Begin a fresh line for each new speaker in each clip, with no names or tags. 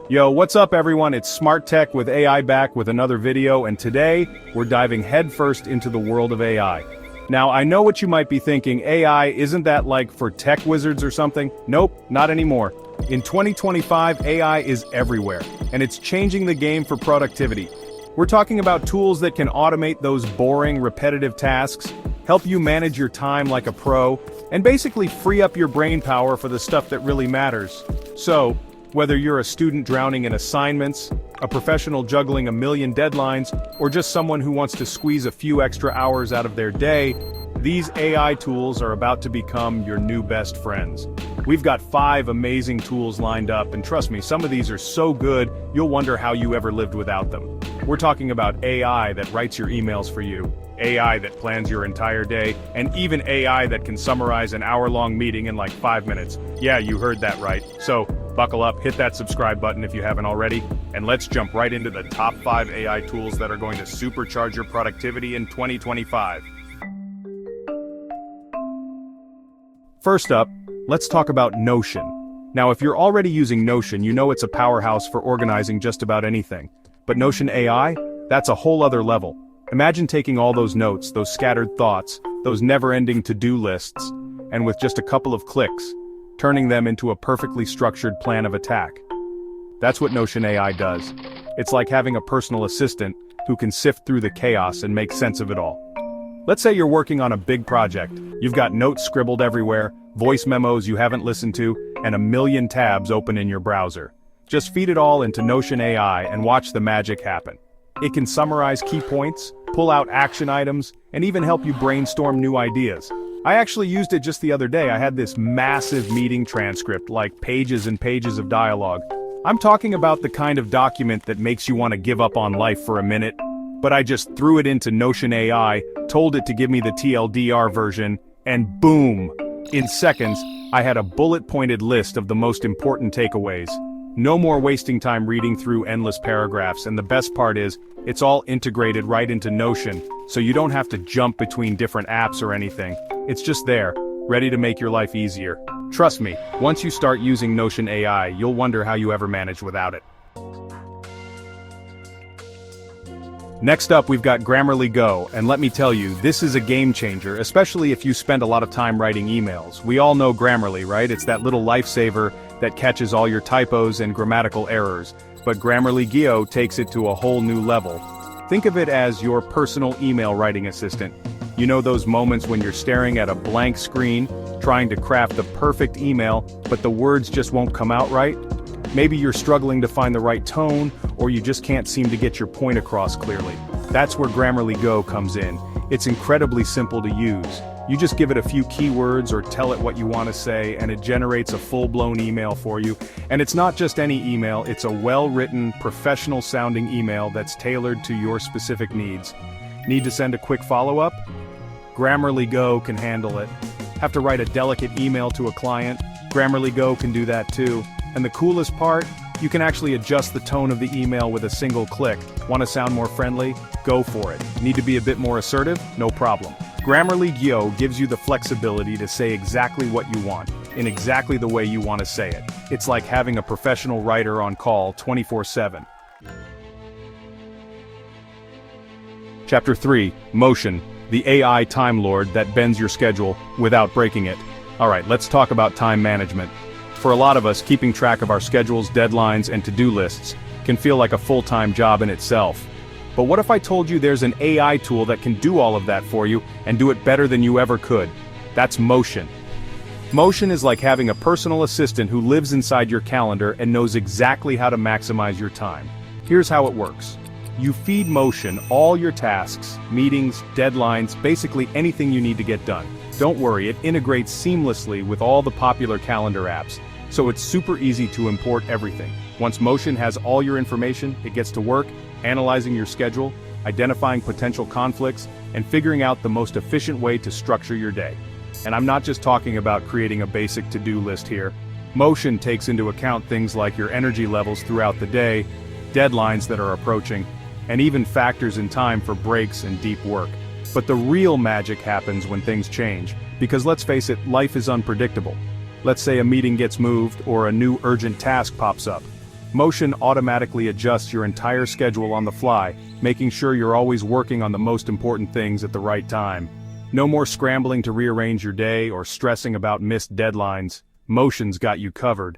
Yo, what's up everyone? It's Smart Tech with AI back with another video, and today, we're diving headfirst into the world of AI. Now, I know what you might be thinking, AI, isn't that like for tech wizards or something? Nope, not anymore. In 2025, AI is everywhere, and it's changing the game for productivity. We're talking about tools that can automate those boring, repetitive tasks, help you manage your time like a pro, and basically free up your brain power for the stuff that really matters. So, whether you're a student drowning in assignments, a professional juggling a million deadlines, or just someone who wants to squeeze a few extra hours out of their day, these AI tools are about to become your new best friends. We've got 5 amazing tools lined up, and trust me, some of these are so good, you'll wonder how you ever lived without them. We're talking about AI that writes your emails for you, AI that plans your entire day, and even AI that can summarize an hour-long meeting in like 5 minutes. Yeah, you heard that right. So, buckle up, hit that subscribe button if you haven't already, and let's jump right into the top 5 AI tools that are going to supercharge your productivity in 2025. First up, let's talk about Notion. Now, if you're already using Notion, you know it's a powerhouse for organizing just about anything. But Notion AI? That's a whole other level. Imagine taking all those notes, those scattered thoughts, those never-ending to-do lists, and with just a couple of clicks, turning them into a perfectly structured plan of attack. That's what Notion AI does. It's like having a personal assistant who can sift through the chaos and make sense of it all. Let's say you're working on a big project. You've got notes scribbled everywhere, voice memos you haven't listened to, and a million tabs open in your browser. Just feed it all into Notion AI and watch the magic happen. It can summarize key points, pull out action items, and even help you brainstorm new ideas. I actually used it just the other day. I had this massive meeting transcript, like pages and pages of dialogue. I'm talking about the kind of document that makes you want to give up on life for a minute, but I just threw it into Notion AI, told it to give me the TLDR version, and boom! In seconds, I had a bullet-pointed list of the most important takeaways. No more wasting time reading through endless paragraphs, and the best part is, it's all integrated right into Notion, so you don't have to jump between different apps or anything. It's just there, ready to make your life easier. Trust me, once you start using Notion AI, you'll wonder how you ever managed without it. Next up, we've got Grammarly Go, and let me tell you, this is a game changer, especially if you spend a lot of time writing emails. We all know Grammarly, right? It's that little lifesaver that catches all your typos and grammatical errors. But Grammarly Go takes it to a whole new level. Think of it as your personal email writing assistant. You know those moments when you're staring at a blank screen, trying to craft the perfect email, but the words just won't come out right? Maybe you're struggling to find the right tone, or you just can't seem to get your point across clearly. That's where Grammarly Go comes in. It's incredibly simple to use. You just give it a few keywords or tell it what you want to say, and it generates a full-blown email for you. And it's not just any email, it's a well-written, professional-sounding email that's tailored to your specific needs. Need to send a quick follow-up? Grammarly Go can handle it. Have to write a delicate email to a client? Grammarly Go can do that too. And the coolest part? You can actually adjust the tone of the email with a single click. Want to sound more friendly? Go for it. Need to be a bit more assertive? No problem. Grammarly Go gives you the flexibility to say exactly what you want, in exactly the way you want to say it. It's like having a professional writer on call 24/7. Chapter 3, Motion, the AI Time Lord that bends your schedule without breaking it. Alright, let's talk about time management. For a lot of us, keeping track of our schedules, deadlines, and to-do lists can feel like a full-time job in itself. But what if I told you there's an AI tool that can do all of that for you and do it better than you ever could? That's Motion. Motion is like having a personal assistant who lives inside your calendar and knows exactly how to maximize your time. Here's how it works. You feed Motion all your tasks, meetings, deadlines, basically anything you need to get done. Don't worry, it integrates seamlessly with all the popular calendar apps, so it's super easy to import everything. Once Motion has all your information, it gets to work, analyzing your schedule, identifying potential conflicts, and figuring out the most efficient way to structure your day. And I'm not just talking about creating a basic to-do list here. Motion takes into account things like your energy levels throughout the day, deadlines that are approaching, and even factors in time for breaks and deep work. But the real magic happens when things change, because let's face it, life is unpredictable. Let's say a meeting gets moved or a new urgent task pops up. Motion automatically adjusts your entire schedule on the fly, making sure you're always working on the most important things at the right time. No more scrambling to rearrange your day or stressing about missed deadlines. Motion's got you covered.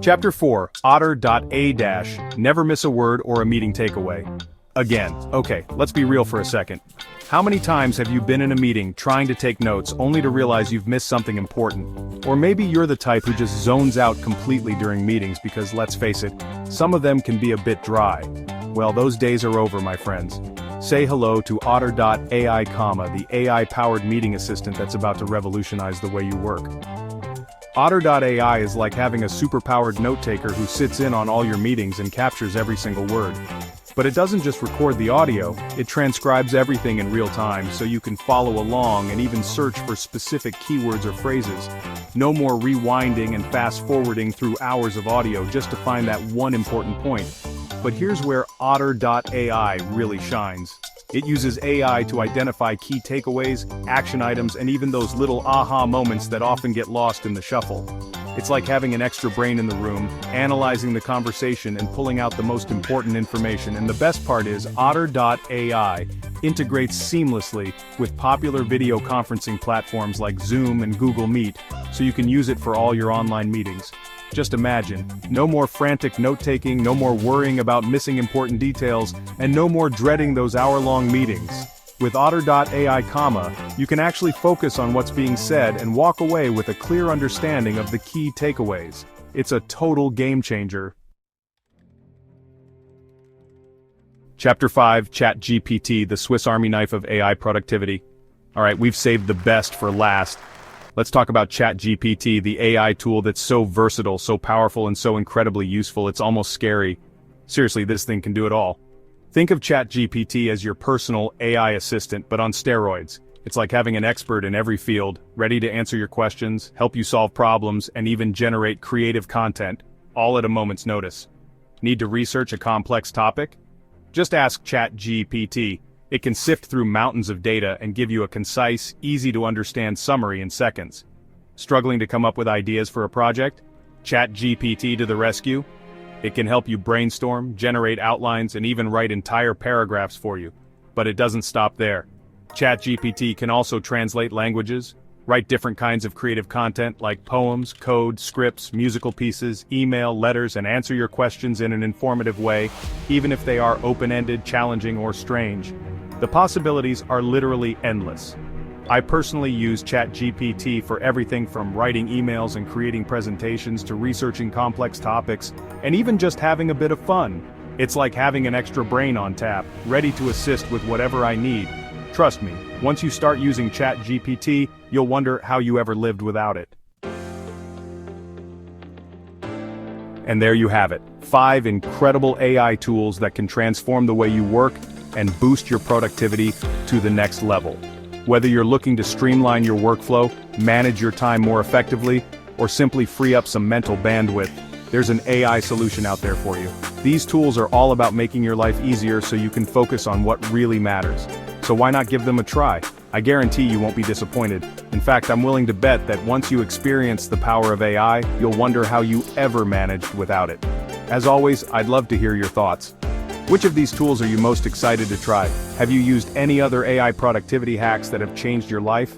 Chapter 4, Otter.ai, never miss a word or a meeting takeaway. Again, okay, let's be real for a second. How many times have you been in a meeting trying to take notes only to realize you've missed something important? Or maybe you're the type who just zones out completely during meetings because, let's face it, some of them can be a bit dry. Well, those days are over, my friends. Say hello to Otter.ai, the AI-powered meeting assistant that's about to revolutionize the way you work. Otter.ai is like having a super-powered note-taker who sits in on all your meetings and captures every single word. But it doesn't just record the audio, it transcribes everything in real time so you can follow along and even search for specific keywords or phrases. No more rewinding and fast-forwarding through hours of audio just to find that one important point. But here's where Otter.ai really shines. It uses AI to identify key takeaways, action items, and even those little aha moments that often get lost in the shuffle. It's like having an extra brain in the room, analyzing the conversation and pulling out the most important information. And the best part is, Otter.ai integrates seamlessly with popular video conferencing platforms like Zoom and Google Meet, so you can use it for all your online meetings. Just imagine, no more frantic note-taking, no more worrying about missing important details, and no more dreading those hour-long meetings. With Otter.ai, you can actually focus on what's being said and walk away with a clear understanding of the key takeaways. It's a total game changer. Chapter 5, ChatGPT, the Swiss Army knife of AI productivity. Alright, we've saved the best for last. Let's talk about ChatGPT, the AI tool that's so versatile, so powerful, and so incredibly useful, it's almost scary. Seriously, this thing can do it all. Think of ChatGPT as your personal AI assistant, but on steroids. It's like having an expert in every field, ready to answer your questions, help you solve problems, and even generate creative content, all at a moment's notice. Need to research a complex topic? Just ask ChatGPT. It can sift through mountains of data and give you a concise, easy-to-understand summary in seconds. Struggling to come up with ideas for a project? ChatGPT to the rescue. It can help you brainstorm, generate outlines, and even write entire paragraphs for you. But it doesn't stop there. ChatGPT can also translate languages, write different kinds of creative content like poems, code, scripts, musical pieces, email, letters, and answer your questions in an informative way, even if they are open-ended, challenging, or strange. The possibilities are literally endless. I personally use ChatGPT for everything from writing emails and creating presentations to researching complex topics, and even just having a bit of fun. It's like having an extra brain on tap, ready to assist with whatever I need. Trust me, once you start using ChatGPT, you'll wonder how you ever lived without it. And there you have it, 5 incredible AI tools that can transform the way you work and boost your productivity to the next level. Whether you're looking to streamline your workflow, manage your time more effectively, or simply free up some mental bandwidth, there's an AI solution out there for you. These tools are all about making your life easier so you can focus on what really matters. So why not give them a try? I guarantee you won't be disappointed. In fact, I'm willing to bet that once you experience the power of AI, you'll wonder how you ever managed without it. As always, I'd love to hear your thoughts. Which of these tools are you most excited to try? Have you used any other AI productivity hacks that have changed your life?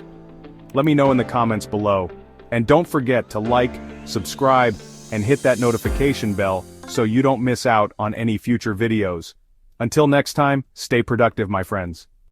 Let me know in the comments below. And don't forget to like, subscribe, and hit that notification bell so you don't miss out on any future videos. Until next time, stay productive, my friends.